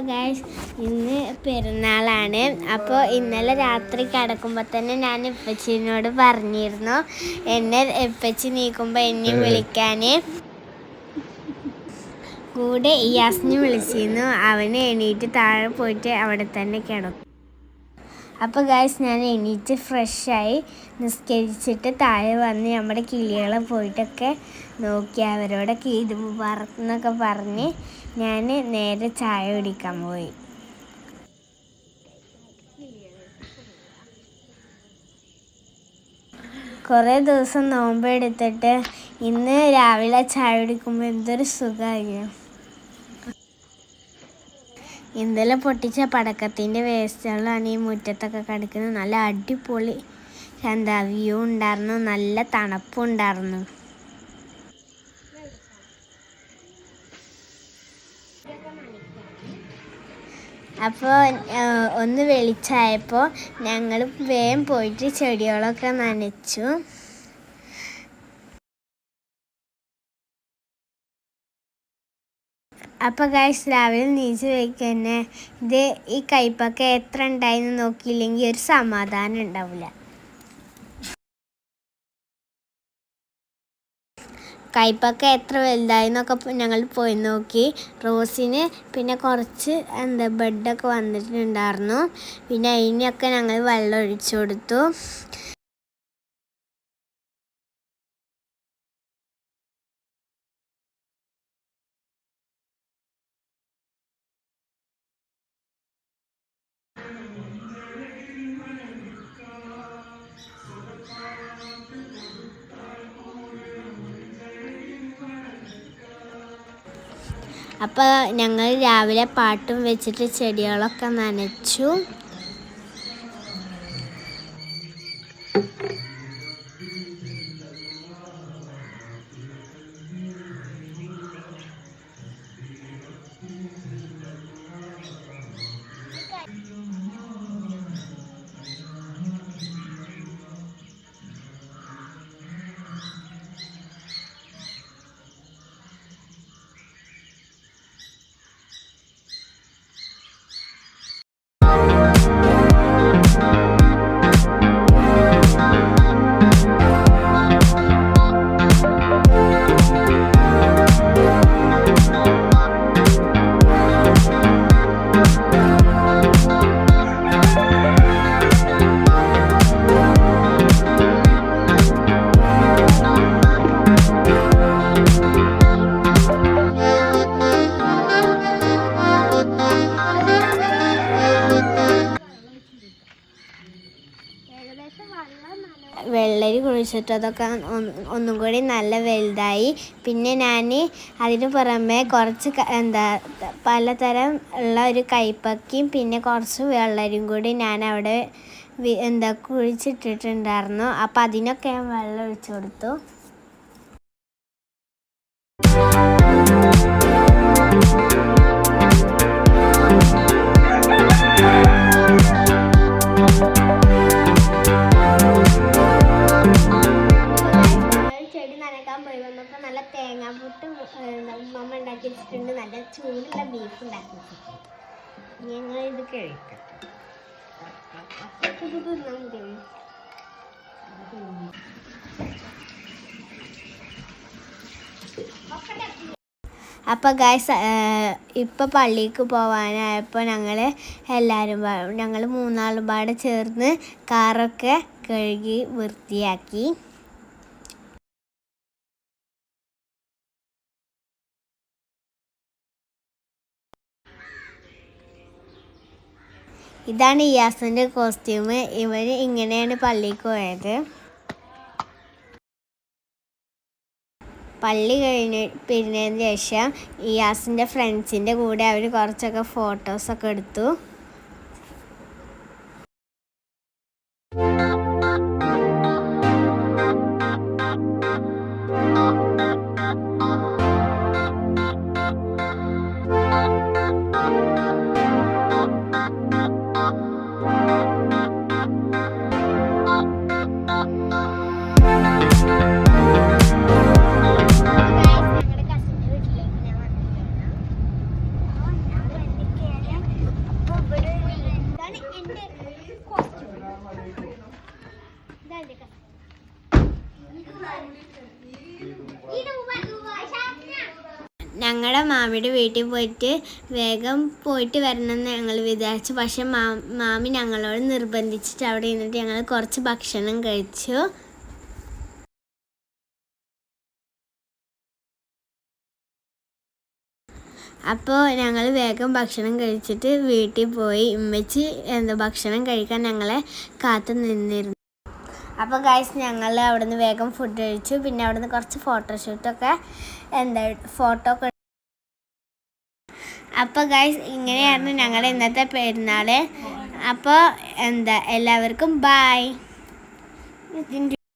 Guys ഇന്ന് പെരുന്നാളാണ്. അപ്പോൾ ഇന്നലെ രാത്രി കിടക്കുമ്പോൾ തന്നെ ഞാൻ ഇപ്പച്ചിനോട് പറഞ്ഞിരുന്നു എന്നെ ഇപ്പച്ചി നീക്കുമ്പോൾ എന്നെ വിളിക്കാൻ. കൂടെ ഇയാസിനെ വിളിച്ചിരുന്നു. അവന് എണീറ്റ് താഴെ പോയിട്ട് അവിടെ തന്നെ കിടക്കും. അപ്പോൾ ഗൈസ് ഞാൻ എണീറ്റ് ഫ്രഷായി നിസ്കരിച്ചിട്ട് താഴെ വന്ന് നമ്മുടെ കിളികളെ പോയിട്ടൊക്കെ നോക്കി അവരോടൊക്കെ ഈദ് മുബാറക്ക് എന്നൊക്കെ പറഞ്ഞ് ഞാൻ നേരെ ചായ കുടിക്കാൻ പോയി. കുറേ ദിവസം നോമ്പെടുത്തിട്ട് ഇന്ന് രാവിലെ ചായ കുടിക്കുമ്പോൾ എന്തൊരു സുഖമായിരുന്നു. ഇന്നലെ പൊട്ടിച്ച പടക്കത്തിൻ്റെ വേസ്റ്റുകളാണ് ഈ മുറ്റത്തൊക്കെ കിടക്കുന്നത്. നല്ല അടിപൊളി വ്യൂ ഉണ്ടായിരുന്നു, നല്ല തണുപ്പും ഉണ്ടായിരുന്നു. അപ്പോൾ ഒന്ന് വെളിച്ചായപ്പോൾ ഞങ്ങൾ വേഗം പോയിട്ട് ചെടികളൊക്കെ നനച്ചു. അപ്പോൾ ഗൈസ് രാവിലെ നീച്ച് വയ്ക്കന്നെ ഇത് ഈ കയ്പൊക്കെ എത്ര ഉണ്ടായെന്ന് നോക്കിയില്ലെങ്കിൽ ഒരു സമാധാനം ഉണ്ടാവില്ല. കയ്പൊക്കെ എത്ര വലുതായെന്നൊക്കെ ഞങ്ങൾ പോയി നോക്കി. റോസിന് പിന്നെ കുറച്ച് ബെഡൊക്കെ വന്നിട്ടുണ്ടായിരുന്നു. പിന്നെ അതിനൊക്കെ ഞങ്ങൾ വെള്ളം ഒഴിച്ചു കൊടുത്തു. അപ്പോൾ ഞങ്ങൾ രാവിലെ പാട്ടും വെച്ചിട്ട് ചെടികളൊക്കെ നനച്ചു. വെള്ളരി കുഴിച്ചിട്ട് അതൊക്കെ ഒന്നും കൂടി നല്ല വലുതായി. പിന്നെ ഞാൻ അതിന് പുറമെ കുറച്ച് പലതരം ഉള്ള ഒരു കൈപ്പക്കയും പിന്നെ കുറച്ച് വെള്ളരിയും കൂടി ഞാൻ അവിടെ കുഴിച്ചിട്ടിട്ടുണ്ടായിരുന്നു. അപ്പം അതിനൊക്കെ ഞാൻ വെള്ളം ഒഴിച്ചു കൊടുത്തു. നല്ല തേങ്ങാപ്പുട്ട് ഉമ്മ ഉണ്ടാക്കി വെച്ചിട്ടുണ്ട്. നല്ല ചൂടുള്ള ബീഫ് ഉണ്ടാക്കി വെച്ചിട്ടുണ്ട്. ഞങ്ങൾ ഇത് കഴിക്കട്ടെ. അപ്പോൾ ഗൈസ് ഇപ്പോൾ പള്ളിക്ക് പോകാനായപ്പോൾ ഞങ്ങൾ മൂന്നാളും പാടെ ചേർന്ന് കാറൊക്കെ കഴുകി വൃത്തിയാക്കി. ഇതാണ് ഇയാസിൻ്റെ കോസ്റ്റ്യൂം. ഇവർ ഇങ്ങനെയാണ് പള്ളിക്ക് പോയത്. പള്ളി പിരിഞ്ഞതിന് ശേഷം ഇയാസിൻ്റെ ഫ്രണ്ട്സിൻ്റെ കൂടെ അവർ കുറച്ചൊക്കെ ഫോട്ടോസൊക്കെ എടുത്തു. ഞങ്ങളുടെ മാമിയുടെ വീട്ടിൽ പോയിട്ട് വേഗം പോയിട്ട് വരണമെന്ന് ഞങ്ങൾ വിചാരിച്ചു. പക്ഷെ മാമി ഞങ്ങളോട് നിർബന്ധിച്ചിട്ട് അവിടെ നിന്നിട്ട് ഞങ്ങൾ കുറച്ച് ഭക്ഷണം കഴിച്ചു. അപ്പോൾ ഞങ്ങൾ വേഗം ഭക്ഷണം കഴിച്ചിട്ട് വീട്ടിൽ പോയി. ഉമ്മച്ചി ഭക്ഷണം കഴിക്കാൻ ഞങ്ങളെ കാത്തു നിന്നിരുന്നു. അപ്പോൾ ഗൈസ് ഞങ്ങൾ അവിടെ നിന്ന് വേഗം ഫുഡ് കഴിച്ചു. പിന്നെ അവിടെ നിന്ന് കുറച്ച് ഫോട്ടോഷൂട്ടൊക്കെ ഫോട്ടോ. അപ്പോൾ ഗൈസ് ഇങ്ങനെയായിരുന്നു ഞങ്ങളുടെ ഇന്നത്തെ പെരുന്നാൾ. അപ്പോൾ എല്ലാവർക്കും ബൈ.